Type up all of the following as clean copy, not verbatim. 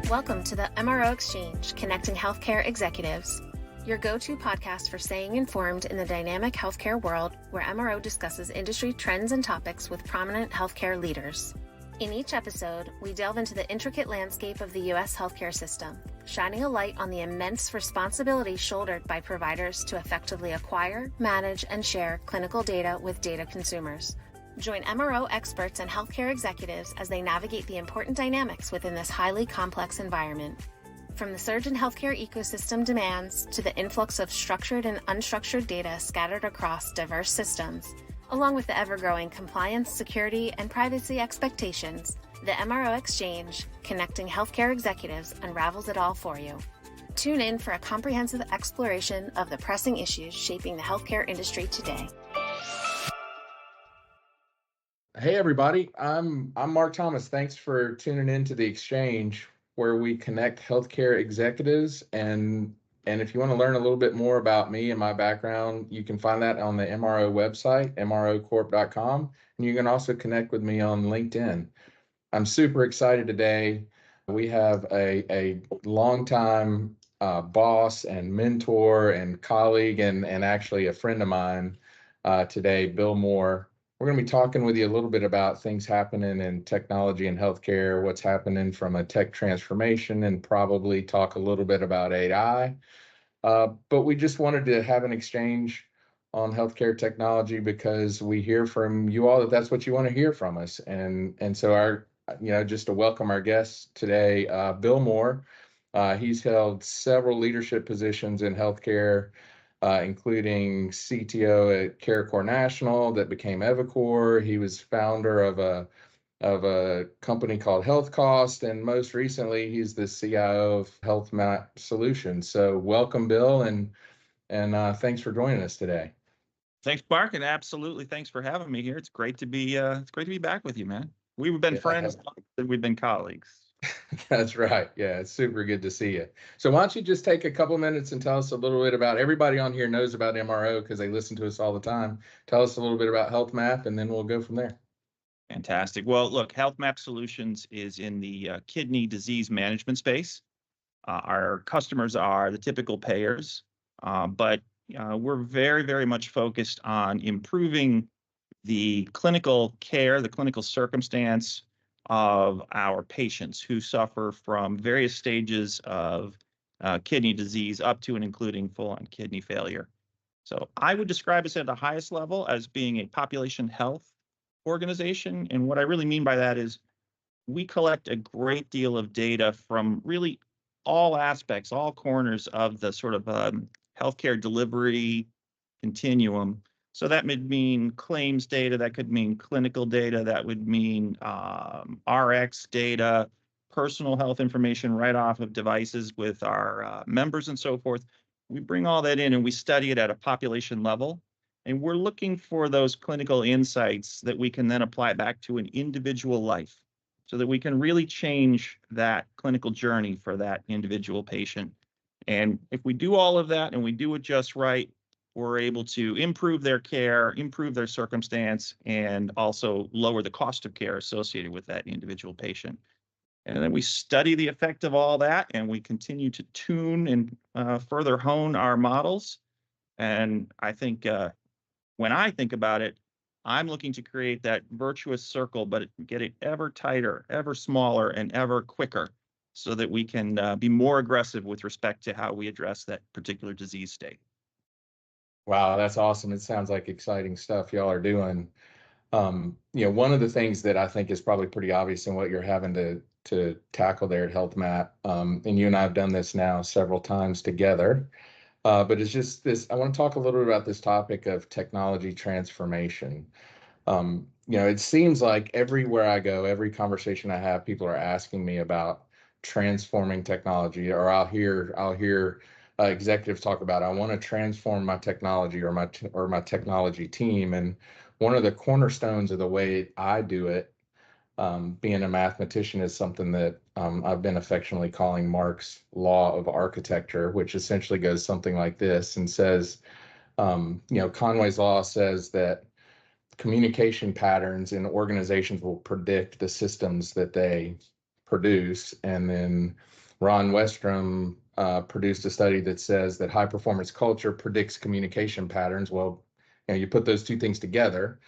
Welcome to the MRO Exchange, Connecting Healthcare Executives, your go-to podcast for staying informed in the dynamic healthcare world, where MRO discusses industry trends and topics with prominent healthcare leaders. In each episode, we delve into the intricate landscape of the U.S. healthcare system, shining a light on the immense responsibility shouldered by providers to effectively acquire, manage, and share clinical data with data consumers. Join MRO experts and healthcare executives as they navigate the important dynamics within this highly complex environment. From the surge in healthcare ecosystem demands to the influx of structured and unstructured data scattered across diverse systems, along with the ever-growing compliance, security, and privacy expectations, the MRO Exchange, Connecting Healthcare Executives, unravels it all for you. Tune in for a comprehensive exploration of the pressing issues shaping the healthcare industry today. Hey everybody, I'm Mark Thomas. Thanks for tuning in to the Exchange, where we connect healthcare executives. And if you want to learn a little bit more about me and my background, you can find that on the MRO website, mrocorp.com. And you can also connect with me on LinkedIn. I'm super excited today. We have a longtime boss and mentor and colleague and actually a friend of mine today, Bill Moore. We're going to be talking with you a little bit about things happening in technology and healthcare, what's happening from a tech transformation, and probably talk a little bit about AI. But we just wanted to have an exchange on healthcare technology because we hear from you all that that's what you want to hear from us. And so just to welcome our guest today, Bill Moore. He's held several leadership positions in healthcare, including CTO at CareCore National that became Evacor. He was founder of a company called Health Cost, and most recently he's the CIO of Healthmap Solutions. So welcome, Bill, and thanks for joining us today. Thanks, Mark, and absolutely thanks for having me here. It's great to be back with you, man. We've been friends and we've been colleagues. That's right. Yeah, it's super good to see you. So why don't you just take a couple minutes and tell us a little bit about, everybody on here knows about MRO because they listen to us all the time. Tell us a little bit about Healthmap, and then we'll go from there. Fantastic. Well, look, Healthmap Solutions is in the kidney disease management space. Our customers are the typical payers, but we're very, very much focused on improving the clinical care, the clinical circumstance of our patients who suffer from various stages of kidney disease up to and including full-on kidney failure. So I would describe us at the highest level as being a population health organization. And what I really mean by that is we collect a great deal of data from really all aspects, all corners of the sort of healthcare delivery continuum. So that would mean claims data, that could mean clinical data, that would mean RX data, personal health information right off of devices with our members and so forth. We bring all that in and we study it at a population level. And we're looking for those clinical insights that we can then apply back to an individual life so that we can really change that clinical journey for that individual patient. And if we do all of that and we do it just right, we're able to improve their care, improve their circumstance, and also lower the cost of care associated with that individual patient. And then we study the effect of all that, and we continue to tune and further hone our models. And I think when I think about it, I'm looking to create that virtuous circle, but get it ever tighter, ever smaller, and ever quicker so that we can be more aggressive with respect to how we address that particular disease state. Wow, that's awesome. It sounds like exciting stuff y'all are doing. One of the things that I think is probably pretty obvious in what you're having to tackle there at Healthmap, and you and I have done this now several times together, but it's just this, I want to talk a little bit about this topic of technology transformation. It seems like everywhere I go, every conversation I have, people are asking me about transforming technology, or I'll hear executives talk about, I want to transform my technology or my technology team. And one of the cornerstones of the way I do it, being a mathematician, is something that I've been affectionately calling Mark's law of architecture, which essentially goes something like this and says, Conway's law says that communication patterns in organizations will predict the systems that they produce. And then Ron Westrom produced a study that says that high performance culture predicts communication patterns. Well, you put those two things together,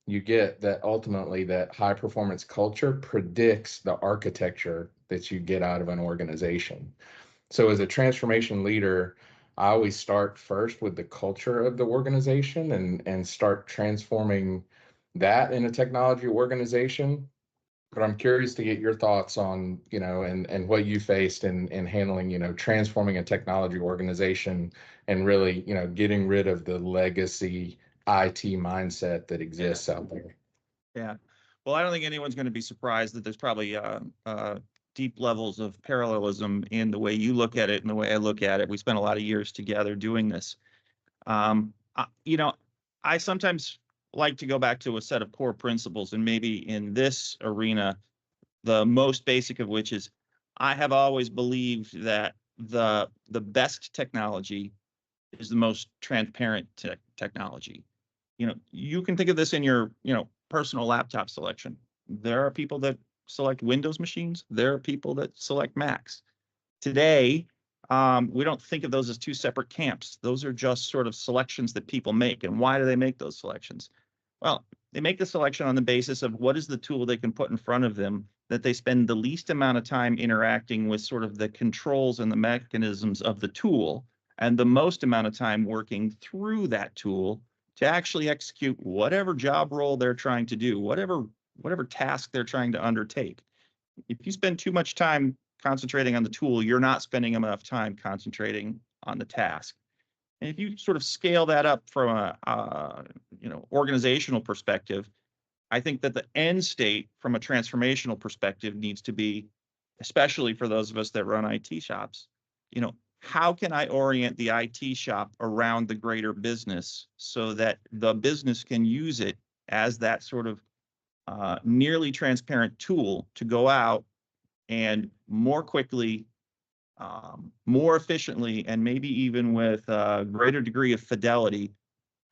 you get that ultimately that high performance culture predicts the architecture that you get out of an organization. So as a transformation leader, I always start first with the culture of the organization and start transforming that in a technology organization. But I'm curious to get your thoughts on, and what you faced in handling, transforming a technology organization and really, getting rid of the legacy IT mindset that exists out there. Yeah. Well, I don't think anyone's going to be surprised that there's probably deep levels of parallelism in the way you look at it and the way I look at it. We spent a lot of years together doing this. I sometimes like to go back to a set of core principles, and maybe in this arena, the most basic of which is I have always believed that the best technology is the most transparent technology. You can think of this in your, personal laptop selection. There are people that select Windows machines. There are people that select Macs. Today, we don't think of those as two separate camps. Those are just sort of selections that people make. And why do they make those selections? Well, they make the selection on the basis of what is the tool they can put in front of them that they spend the least amount of time interacting with sort of the controls and the mechanisms of the tool, and the most amount of time working through that tool to actually execute whatever job role they're trying to do, whatever task they're trying to undertake. If you spend too much time concentrating on the tool, you're not spending enough time concentrating on the task. And if you sort of scale that up from a organizational perspective, I think that the end state from a transformational perspective needs to be, especially for those of us that run IT shops, how can I orient the IT shop around the greater business so that the business can use it as that sort of nearly transparent tool to go out and more quickly, more efficiently, and maybe even with a greater degree of fidelity,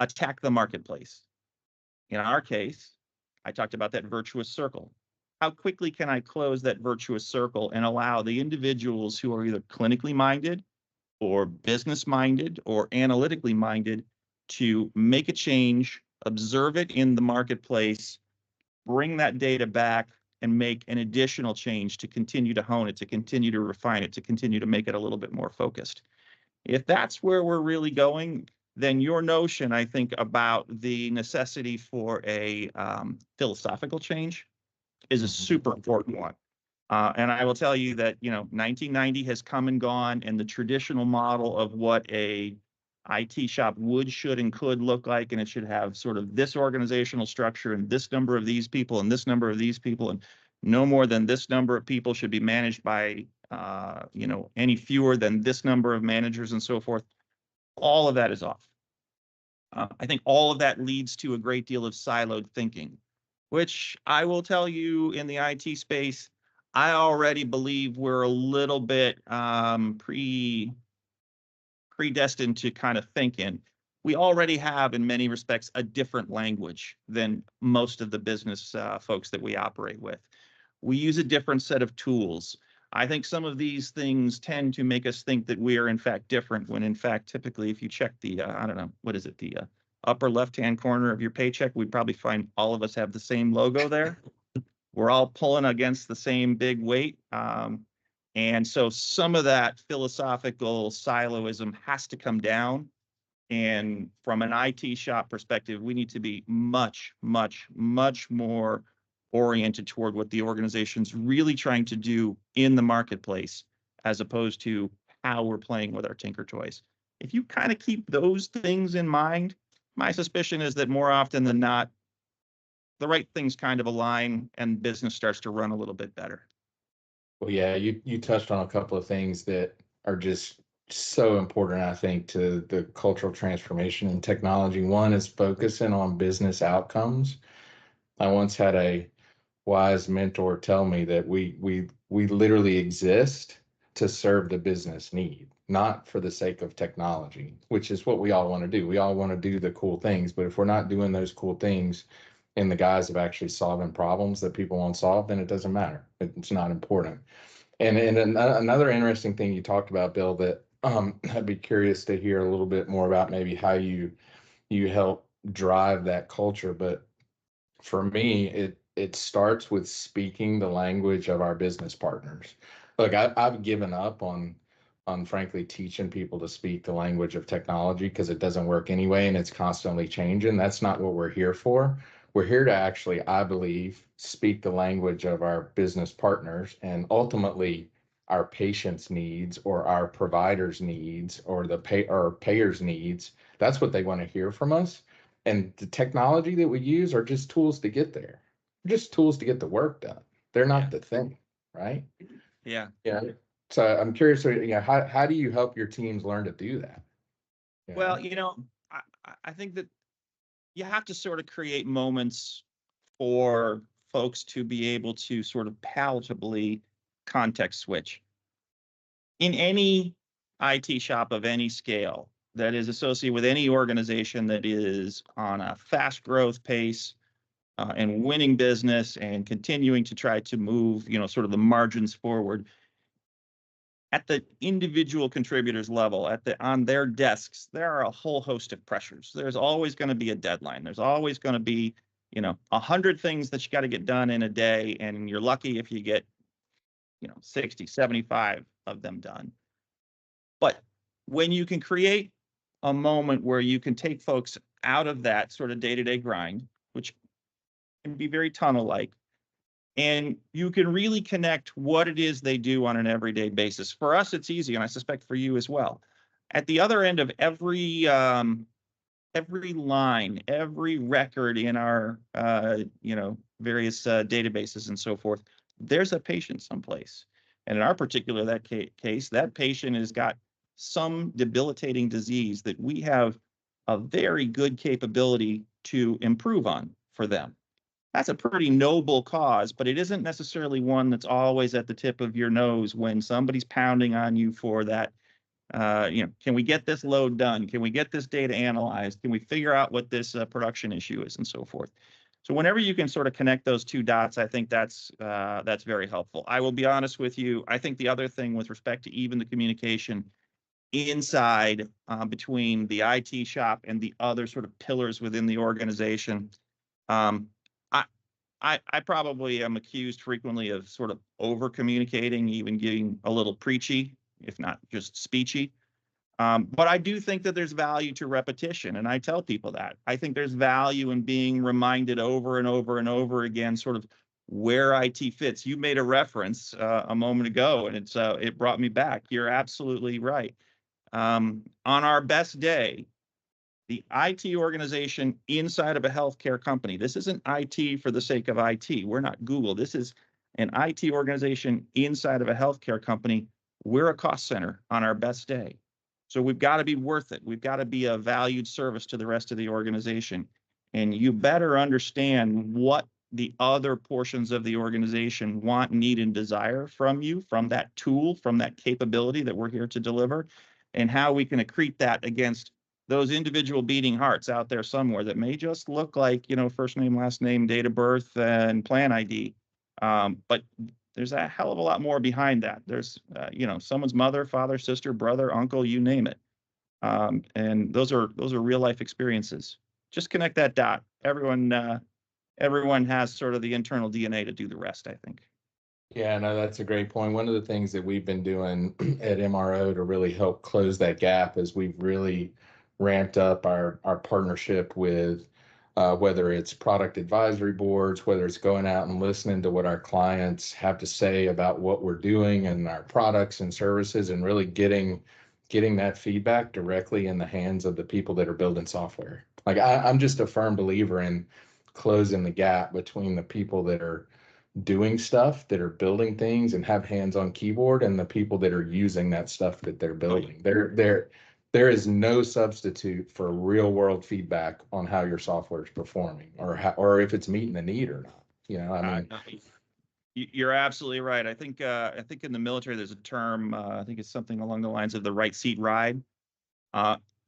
attack the marketplace. In our case, I talked about that virtuous circle. How quickly can I close that virtuous circle and allow the individuals who are either clinically minded or business minded or analytically minded to make a change, observe it in the marketplace, bring that data back, and make an additional change to continue to hone it, to continue to refine it, to continue to make it a little bit more focused. If that's where we're really going, then your notion, I think, about the necessity for a philosophical change is a super important one. And I will tell you that, 1990 has come and gone, and the traditional model of what a IT shop would, should, and could look like, and it should have sort of this organizational structure and this number of these people and this number of these people, and no more than this number of people should be managed by, any fewer than this number of managers and so forth. All of that is off. I think all of that leads to a great deal of siloed thinking, which I will tell you in the IT space, I already believe we're a little bit predestined to kind of think in. We already have, in many respects, a different language than most of the business folks that we operate with. We use a different set of tools. I think some of these things tend to make us think that we are in fact different, when in fact, typically, if you check the, I don't know, what is it, the upper left-hand corner of your paycheck, we'd probably find all of us have the same logo there. We're all pulling against the same big weight. And so some of that philosophical siloism has to come down. And from an IT shop perspective, we need to be much, much, much more oriented toward what the organization's really trying to do in the marketplace, as opposed to how we're playing with our Tinker Toys. If you kind of keep those things in mind, my suspicion is that more often than not, the right things kind of align and business starts to run a little bit better. Well, yeah, you touched on a couple of things that are just so important, I think, to the cultural transformation in technology. One is focusing on business outcomes. I once had a wise mentor tell me that we literally exist to serve the business need, not for the sake of technology, which is what we all want to do. We all want to do the cool things, but if we're not doing those cool things, in the guise of actually solving problems that people won't solve, then it doesn't matter. It's not important. And another interesting thing you talked about, Bill, that I'd be curious to hear a little bit more about, maybe how you help drive that culture. But for me, it starts with speaking the language of our business partners. Look, I've given up on frankly teaching people to speak the language of technology, because it doesn't work anyway and it's constantly changing. That's not what we're here for. We're here to actually, I believe, speak the language of our business partners, and ultimately our patients' needs, or our providers' needs, or or payers' needs. That's what they want to hear from us. And the technology that we use are just tools to get there. They're just tools to get the work done. They're Yeah. not the thing, right? Yeah. Yeah. So I'm curious, how do you help your teams learn to do that? Well, I think that you have to sort of create moments for folks to be able to sort of palatably context switch. In any IT shop of any scale that is associated with any organization that is on a fast growth pace, and winning business and continuing to try to move, sort of the margins forward, at the individual contributors level, on their desks, there are a whole host of pressures. There's always going to be a deadline. There's always going to be, 100 things that you got to get done in a day, and you're lucky if you get, 60, 75 of them done. But when you can create a moment where you can take folks out of that sort of day-to-day grind, which can be very tunnel-like, and you can really connect what it is they do on an everyday basis. For us, it's easy, and I suspect for you as well. At the other end of every line, every record in our various databases and so forth, there's a patient someplace. And in our particular case, that patient has got some debilitating disease that we have a very good capability to improve on for them. That's a pretty noble cause, but it isn't necessarily one that's always at the tip of your nose when somebody's pounding on you for that. Can we get this load done? Can we get this data analyzed? Can we figure out what this production issue is, and so forth? So whenever you can sort of connect those two dots, I think that's very helpful. I will be honest with you. I think the other thing with respect to even the communication inside between the IT shop and the other sort of pillars within the organization, I probably am accused frequently of sort of over communicating, even getting a little preachy, if not just speechy. But I do think that there's value to repetition, and I tell people that. I think there's value in being reminded over and over and over again, sort of where IT fits. You made a reference a moment ago, and it brought me back. You're absolutely right. On our best day, the IT organization inside of a healthcare company. This isn't IT for the sake of IT. We're not Google. This is an IT organization inside of a healthcare company. We're a cost center on our best day. So we've got to be worth it. We've got to be a valued service to the rest of the organization. And you better understand what the other portions of the organization want, need, and desire from you, from that tool, from that capability that we're here to deliver, and how we can accrete that against those individual beating hearts out there somewhere that may just look like, first name, last name, date of birth, and plan ID. But there's a hell of a lot more behind that. There's, someone's mother, father, sister, brother, uncle, you name it. And those are real life experiences. Just connect that dot. Everyone has sort of the internal DNA to do the rest, I think. Yeah, no, that's a great point. One of the things that we've been doing at MRO to really help close that gap is we've really ramped up our partnership with whether it's product advisory boards, whether it's going out and listening to what our clients have to say about what we're doing and our products and services, and really getting that feedback directly in the hands of the people that are building software. Like I'm just a firm believer in closing the gap between the people that are doing stuff, that are building things and have hands on keyboard, and the people that are using that stuff that they're building. There is no substitute for real world feedback on how your software is performing, or if it's meeting the need or not. You're absolutely right. I think in the military there's a term. I think it's something along the lines of the right seat ride.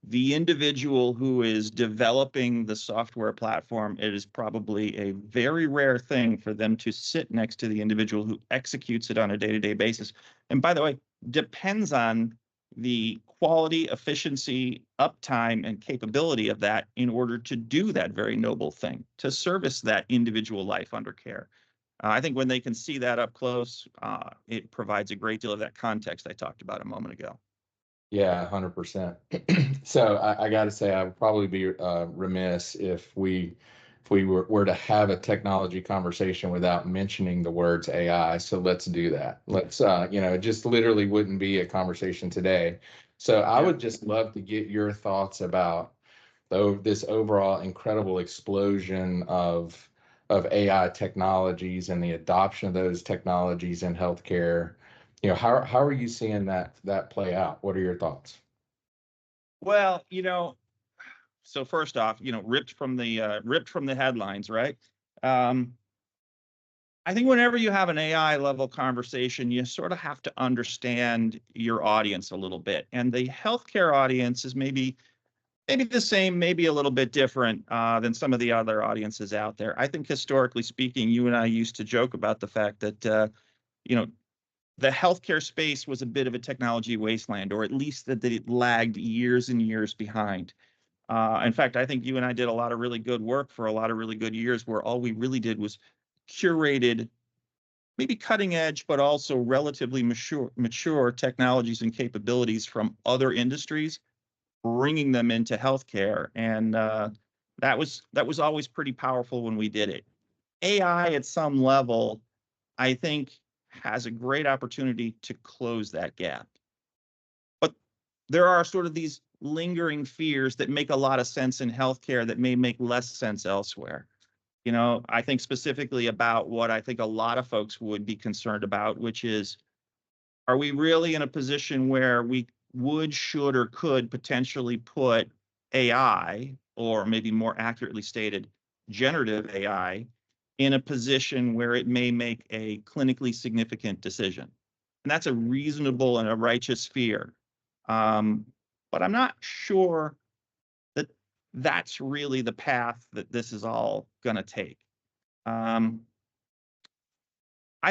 the individual who is developing the software platform, it is probably a very rare thing for them to sit next to the individual who executes it on a day-to-day basis. And by the way, depends on the quality, efficiency, uptime, and capability of that in order to do that very noble thing, to service that individual life under care. I think when they can see that up close, it provides a great deal of that context I talked about a moment ago. Yeah, 100%. So I got to say, I would probably be remiss if we were to have a technology conversation without mentioning the words AI. So let's do that. Let's it just literally wouldn't be a conversation today. So I would just love to get your thoughts about this overall incredible explosion of AI technologies and the adoption of those technologies in healthcare. How are you seeing that play out? What are your thoughts? Well, so first off, ripped from the headlines, right? I think whenever you have an AI level conversation, you sort of have to understand your audience a little bit, and the healthcare audience is maybe the same, maybe a little bit different than some of the other audiences out there. I think historically speaking, you and I used to joke about the fact that the healthcare space was a bit of a technology wasteland, or at least that it lagged years and years behind. In fact, I think you and I did a lot of really good work for a lot of really good years where all we really did was curated, maybe cutting edge, but also relatively mature technologies and capabilities from other industries, bringing them into healthcare. And that was always pretty powerful when we did it. AI at some level, I think, has a great opportunity to close that gap. But there are sort of these lingering fears that make a lot of sense in healthcare that may make less sense elsewhere. I think specifically about what I think a lot of folks would be concerned about, which is, are we really in a position where we would, should, or could potentially put AI, or maybe more accurately stated, generative AI, in a position where it may make a clinically significant decision? And that's a reasonable and a righteous fear. But I'm not sure that that's really the path that this is all going to take. I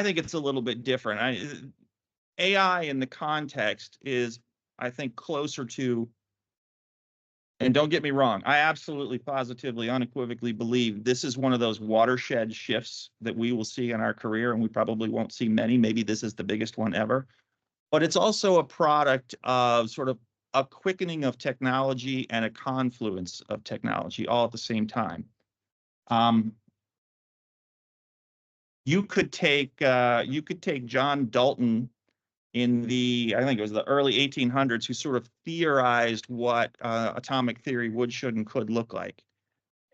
think it's a little bit different. AI in the context is, I think, closer to, and don't get me wrong, I absolutely, positively, unequivocally believe this is one of those watershed shifts that we will see in our career, and we probably won't see many. Maybe this is the biggest one ever. But it's also a product of sort of a quickening of technology and a confluence of technology all at the same time. You could take John Dalton in I think it was the early 1800s, who sort of theorized what atomic theory would, should, and could look like.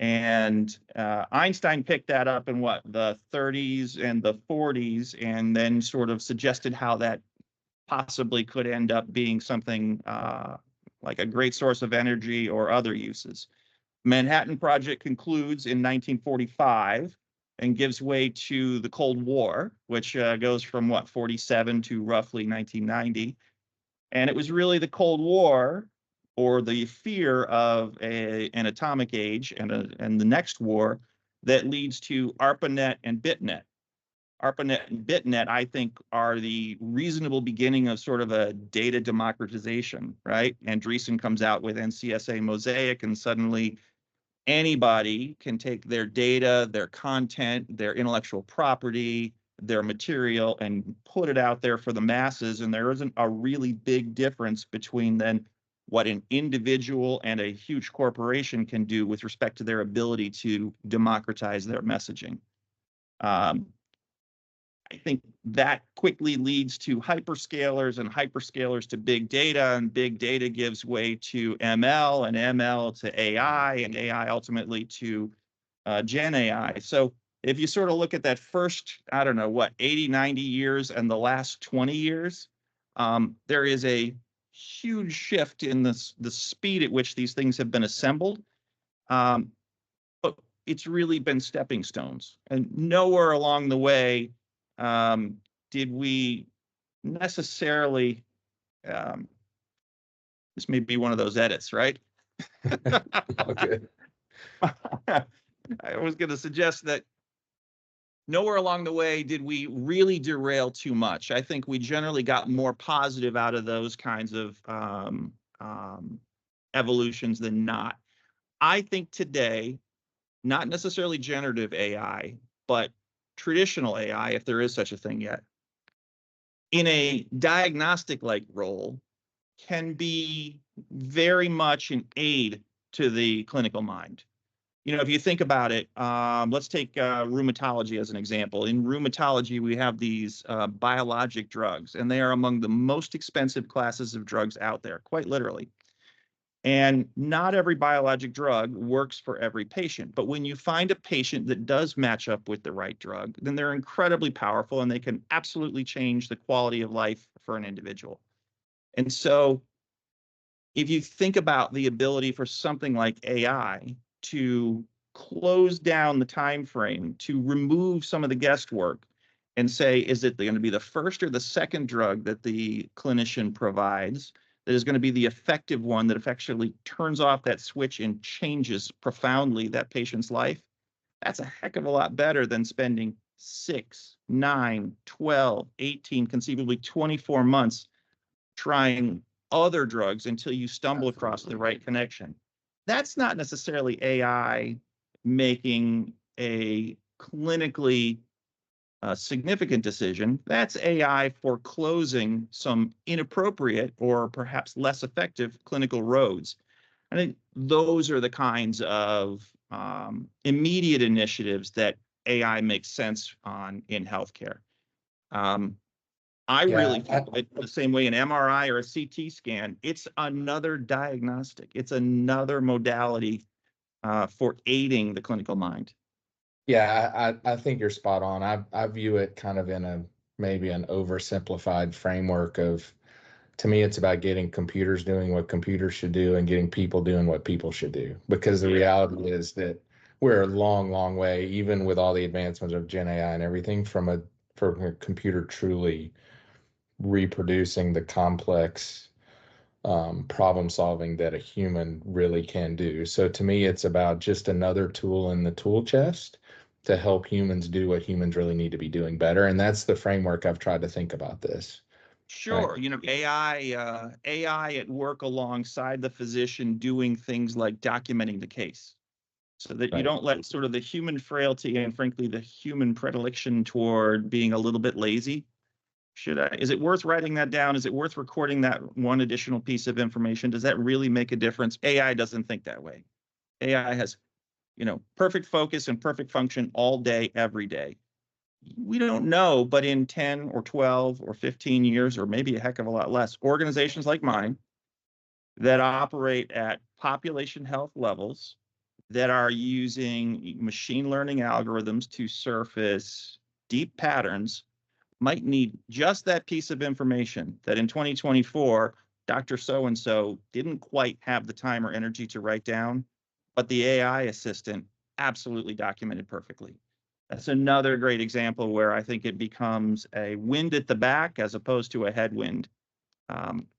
And Einstein picked that up in the 30s and the 40s, and then sort of suggested how that possibly could end up being something like a great source of energy or other uses. Manhattan Project concludes in 1945 and gives way to the Cold War, which goes from 47 to roughly 1990. And it was really the Cold War, or the fear of an atomic age and the next war, that leads to ARPANET and BitNet. ARPANET and BitNet, I think, are the reasonable beginning of sort of a data democratization, right? Andreessen comes out with NCSA Mosaic, and suddenly anybody can take their data, their content, their intellectual property, their material, and put it out there for the masses. And there isn't a really big difference between then what an individual and a huge corporation can do with respect to their ability to democratize their messaging. I think that quickly leads to hyperscalers, and hyperscalers to big data, and big data gives way to ML, and ML to AI, and AI ultimately to Gen AI. So if you sort of look at that first, 80, 90 years and the last 20 years, there is a huge shift in the speed at which these things have been assembled. But it's really been stepping stones, and nowhere along the way did we necessarily, this may be one of those edits, right? Okay. I was going to suggest that nowhere along the way did we really derail too much. I think we generally got more positive out of those kinds of evolutions than not. I think today, not necessarily generative AI, but traditional AI, if there is such a thing yet, in a diagnostic-like role, can be very much an aid to the clinical mind. You know, if you think about it, let's take rheumatology as an example. In rheumatology, we have these biologic drugs, and they are among the most expensive classes of drugs out there, quite literally. And not every biologic drug works for every patient. But when you find a patient that does match up with the right drug, then they're incredibly powerful and they can absolutely change the quality of life for an individual. And so if you think about the ability for something like AI to close down the time frame, to remove some of the guesswork and say, is it going to be the first or the second drug that the clinician provides that is going to be the effective one that effectively turns off that switch and changes profoundly that patient's life? That's a heck of a lot better than spending 6, 9, 12, 18, conceivably 24 months trying other drugs until you stumble across the right connection. That's not necessarily AI making a clinically significant decision. That's AI for closing some inappropriate or perhaps less effective clinical roads. I think those are the kinds of immediate initiatives that AI makes sense on in healthcare. I really Yeah, feel it the same way an MRI or a CT scan. It's another diagnostic. It's another modality for aiding the clinical mind. I think you're spot on. I view it kind of in a maybe an oversimplified framework of, to me, it's about getting computers doing what computers should do and getting people doing what people should do. Because the reality is that we're a long, long way, even with all the advancements of Gen AI and everything, from a computer truly reproducing the complex problem solving that a human really can do. So to me, it's about just another tool in the tool chest to help humans do what humans really need to be doing better. And that's the framework I've tried to think about this. Right. Sure, you know, AI at work alongside the physician doing things like documenting the case, so that you Right. don't let sort of the human frailty and frankly the human predilection toward being a little bit lazy. Is it worth writing that down? Is it worth recording that one additional piece of information? Does that really make a difference? AI doesn't think that way. AI has, you know, perfect focus and perfect function all day, every day. We don't know, but in 10 or 12 or 15 years, or maybe a heck of a lot less, organizations like mine that operate at population health levels, that are using machine learning algorithms to surface deep patterns, might need just that piece of information that in 2024, Dr. So-and-so didn't quite have the time or energy to write down, but the AI assistant absolutely documented perfectly. That's another great example where I think it becomes a wind at the back as opposed to a headwind.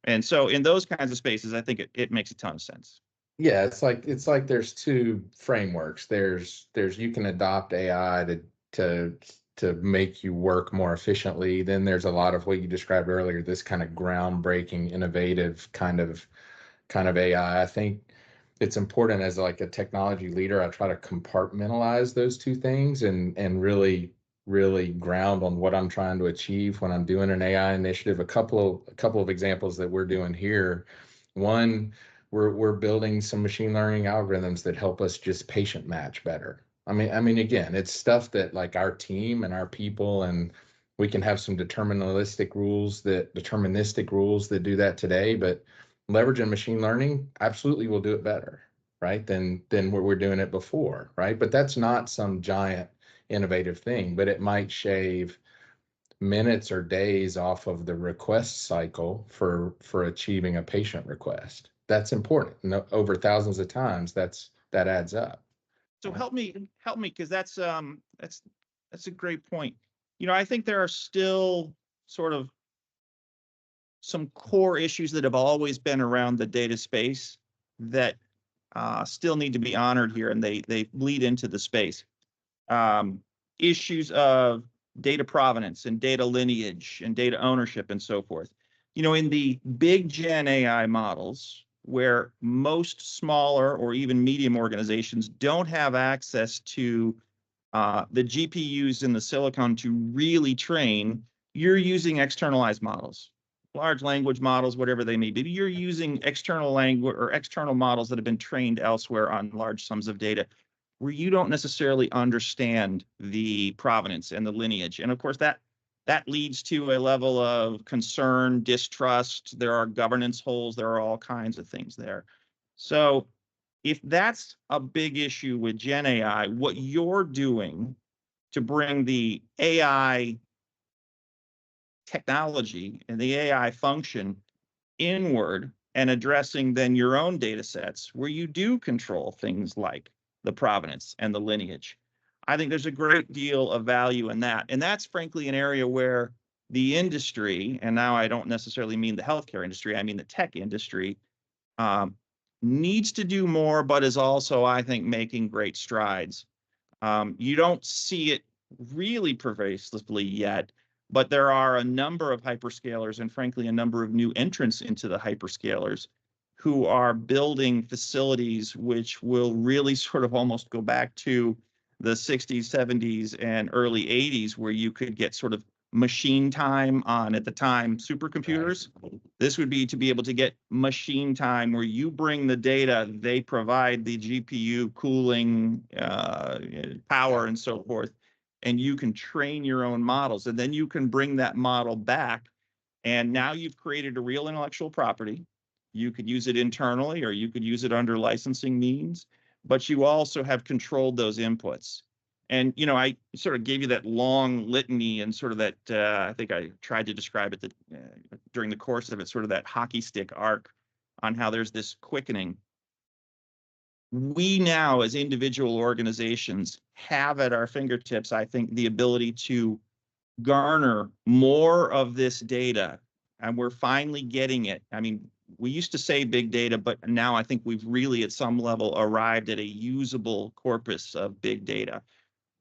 And so in those kinds of spaces, I think it makes a ton of sense. Yeah, it's like there's two frameworks. There's you can adopt AI to to make you work more efficiently. Then there's a lot of what you described earlier, this kind of groundbreaking, innovative kind of AI. I think it's important as like a technology leader, I try to compartmentalize those two things and really ground on what I'm trying to achieve when I'm doing an AI initiative. A couple of examples that we're doing here. One, we're building some machine learning algorithms that help us just patient match better. I mean, again, it's stuff that like our team and our people, and we can have some deterministic rules that do that today, but leveraging machine learning absolutely will do it better, right, than what we're doing it before, right? But that's not some giant innovative thing, but it might shave minutes or days off of the request cycle for achieving a patient request. That's important. Over thousands of times, that adds up. So help me, because that's a great point. You know, I think there are still sort of some core issues that have always been around the data space that still need to be honored here, and they bleed into the space. Issues of data provenance and data lineage and data ownership and so forth. In the big Gen AI models, where most smaller or even medium organizations don't have access to the GPUs in the silicon to really train, you're using externalized models, large language models, whatever they may be. You're using external language or external models that have been trained elsewhere on large sums of data, where you don't necessarily understand the provenance and the lineage. And of course, that leads to a level of concern, distrust. There are governance holes. There are all kinds of things there. So if that's a big issue with Gen AI, what you're doing to bring the AI technology and the AI function inward and addressing then your own data sets where you do control things like the provenance and the lineage. I think there's a great deal of value in that. And that's frankly an area where the industry, and now I don't necessarily mean the healthcare industry, I mean the tech industry, needs to do more, but is also, I think, making great strides. You don't see it really pervasively yet, but there are a number of hyperscalers and frankly, a number of new entrants into the hyperscalers who are building facilities which will really sort of almost go back to the 60s, 70s, and early 80s, where you could get sort of machine time on, at the time, supercomputers. Right. This would be to be able to get machine time where you bring the data, they provide the GPU cooling, power, and so forth, and you can train your own models, and then you can bring that model back, and now you've created a real intellectual property. You could use it internally, or you could use it under licensing means, but you also have controlled those inputs. And, I sort of gave you that long litany and sort of that, I think I tried to describe it during the course of it, sort of that hockey stick arc on how there's this quickening. We now, as individual organizations, have at our fingertips, I think, the ability to garner more of this data, and we're finally getting it. I mean, we used to say big data, but now I think we've really, at some level, arrived at a usable corpus of big data,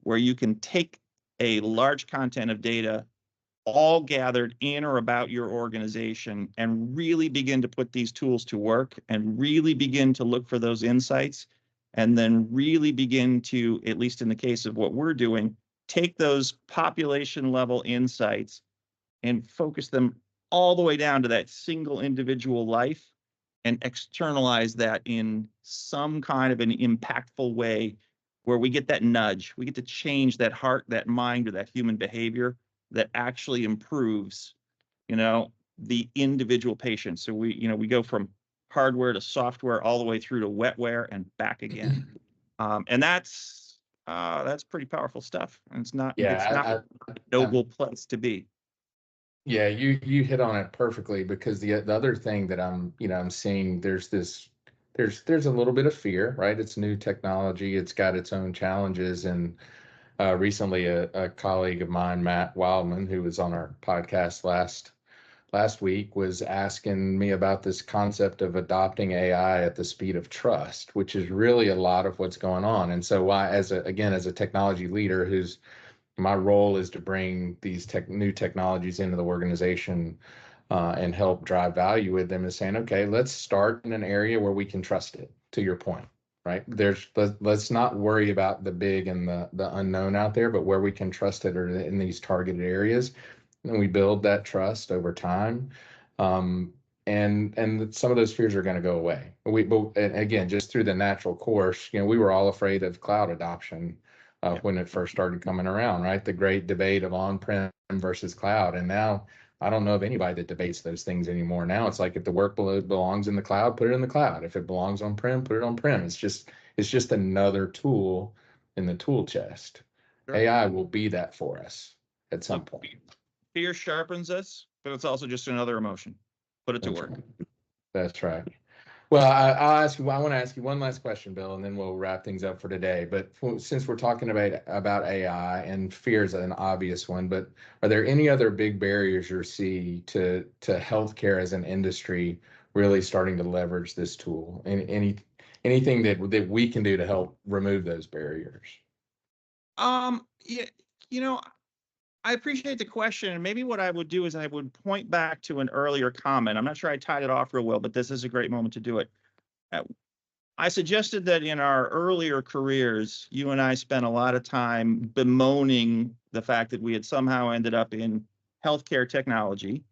where you can take a large content of data all gathered in or about your organization and really begin to put these tools to work and really begin to look for those insights, and then really begin to, at least in the case of what we're doing, take those population level insights and focus them all the way down to that single individual life and externalize that in some kind of an impactful way, where we get that nudge, we get to change that heart, that mind, or that human behavior that actually improves, the individual patient. So we go from hardware to software all the way through to wetware and back again. And that's pretty powerful stuff. And it's not a noble place to be. Yeah, you hit on it perfectly, because the other thing that I'm seeing, there's a little bit of fear, right? It's new technology. It's got its own challenges. And recently a colleague of mine, Matt Wildman, who was on our podcast last week, was asking me about this concept of adopting AI at the speed of trust, which is really a lot of what's going on. And so as a technology leader, my role is to bring these new technologies into the organization and help drive value with them, is saying, okay, let's start in an area where we can trust it, to your point, right? Let's not worry about the big and the unknown out there, but where we can trust it are in these targeted areas. And we build that trust over time. And some of those fears are going to go away. But again, just through the natural course, we were all afraid of cloud adoption when it first started coming around, right? The great debate of on-prem versus cloud. And now I don't know of anybody that debates those things anymore. Now it's like, if the workload belongs in the cloud, put it in the cloud. If it belongs on-prem, put it on-prem. It's just another tool in the tool chest. Sure. AI will be that for us at some point. Fear sharpens us, but it's also just another emotion. Put it to work. Right. That's right. Well, I want to ask you one last question, Bill, and then we'll wrap things up for today. But since we're talking about AI, and fear is an obvious one, but are there any other big barriers you see to healthcare as an industry really starting to leverage this tool? Any anything that we can do to help remove those barriers? Yeah, you know, I appreciate the question. And maybe what I would do is I would point back to an earlier comment. I'm not sure I tied it off real well, but this is a great moment to do it. Uh, I suggested that in our earlier careers, you and I spent a lot of time bemoaning the fact that we had somehow ended up in healthcare technology,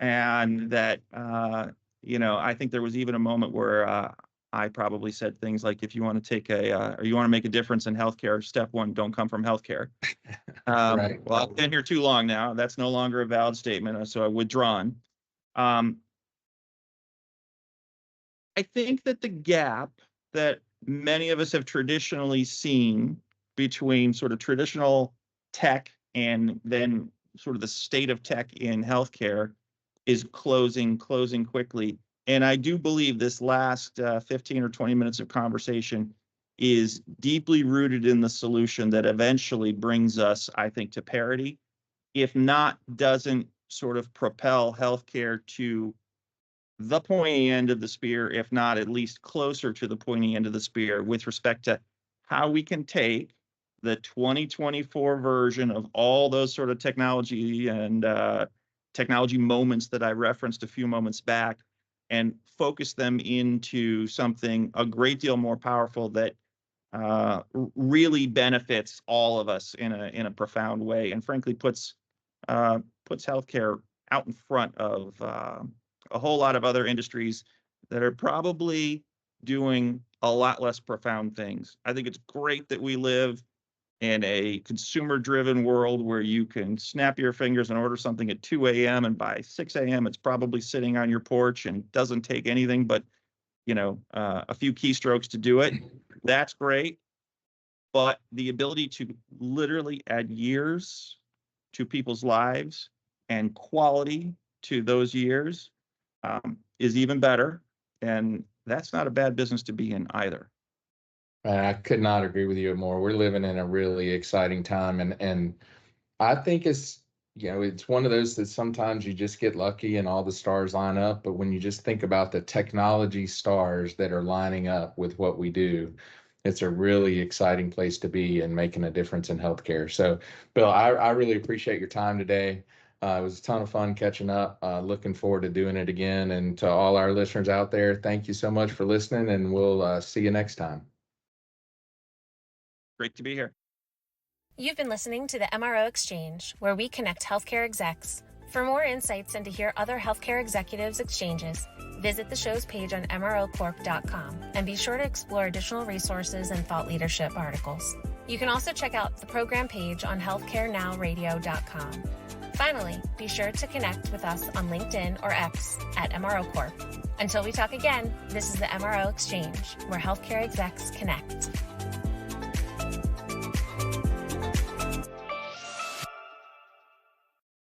and that I think there was even a moment where I probably said things like, if you want to take or you want to make a difference in healthcare, step one, don't come from healthcare. Right. Well, I've been here too long now. That's no longer a valid statement, so I've withdrawn. Um, I think that the gap that many of us have traditionally seen between sort of traditional tech and then sort of the state of tech in healthcare is closing quickly. And I do believe this last 15 or 20 minutes of conversation is deeply rooted in the solution that eventually brings us, I think, to parity, if not doesn't sort of propel healthcare to the pointy end of the spear, if not at least closer to the pointy end of the spear, with respect to how we can take the 2024 version of all those sort of technology and technology moments that I referenced a few moments back and focus them into something a great deal more powerful that really benefits all of us in a profound way, and frankly puts healthcare out in front of a whole lot of other industries that are probably doing a lot less profound things. I think it's great that we live in a consumer-driven world where you can snap your fingers and order something at 2 a.m. and by 6 a.m. it's probably sitting on your porch and doesn't take anything but a few keystrokes to do it. That's great. But the ability to literally add years to people's lives and quality to those years is even better. And that's not a bad business to be in either. I could not agree with you more. We're living in a really exciting time, and I think it's one of those that sometimes you just get lucky and all the stars line up. But when you just think about the technology stars that are lining up with what we do, it's a really exciting place to be and making a difference in healthcare. So, Bill, I really appreciate your time today. It was a ton of fun catching up. Looking forward to doing it again. And to all our listeners out there, thank you so much for listening, and we'll see you next time. Great to be here. You've been listening to the MRO Exchange, where we connect healthcare execs. For more insights and to hear other healthcare executives' exchanges, visit the show's page on mrocorp.com and be sure to explore additional resources and thought leadership articles. You can also check out the program page on healthcarenowradio.com. Finally, be sure to connect with us on LinkedIn or X at MRO Corp. Until we talk again, this is the MRO Exchange, where healthcare execs connect.